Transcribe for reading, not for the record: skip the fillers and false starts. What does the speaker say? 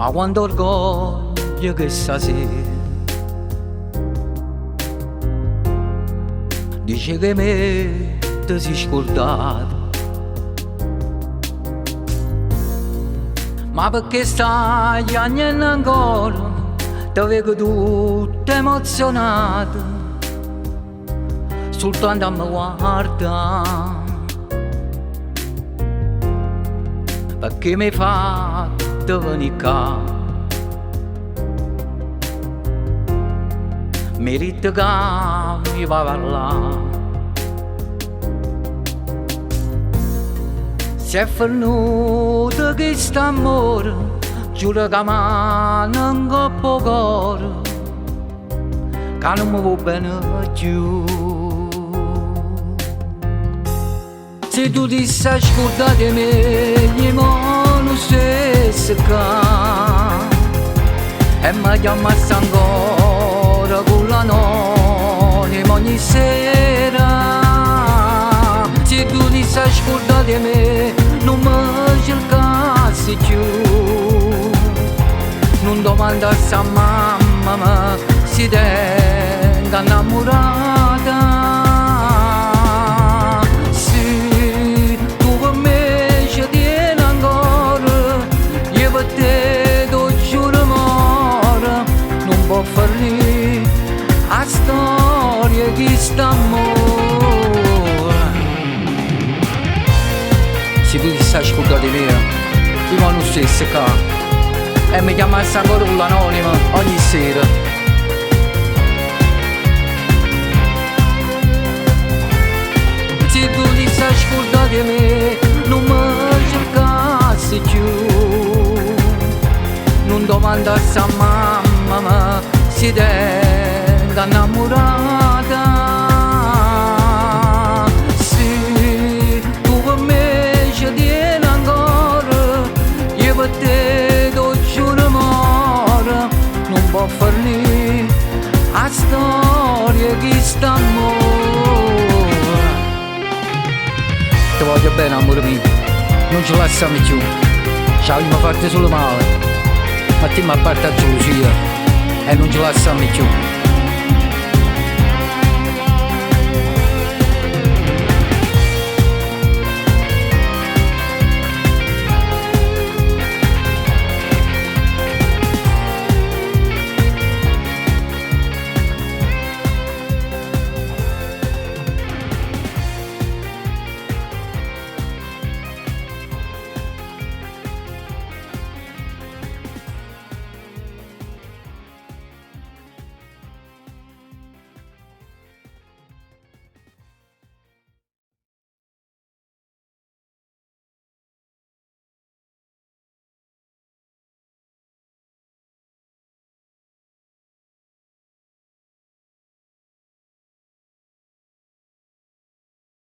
ma quanto orgoglio che stasera dice che me ti sei scordato. Ma perché stai piangendo ancora? Ti vedo tutto emozionato, soltanto a me guarda. Perché mi hai fatto venire qua? Merito che mi va a parlare. Se è venuto questo amore, giuro che mano in coppo cuore, che non mi va bene più. Se tu ti sei scordato di me, gli non stesso qua, e mi chiamasti ancora con l'anonimo ogni sera. Se tu ti sei scordato di me, non mi cercassi più, non domandassi a mamma ma si tenga innamorata. Se tu per me ci tieni ancora, io per te ti giuro amore, non può farli a storia di st'amore. Se tu ti stai scordando di me, io non stesso qua, e mi chiamassi ancora con l'anonimo ogni sera. Se tu ti sei scordato di me, non mi cercassi più, non domandassi a mamma ma si tenga innamorata. Se tu per me ci tieni ancora, io per te ti giuro amore, non può farli a storia di st'amore. Ti voglio bene amore mio, non ci lasciamo più, ci abbiamo fatto solo male, ma ti mi apparta gelosia e non ci lasciamo più.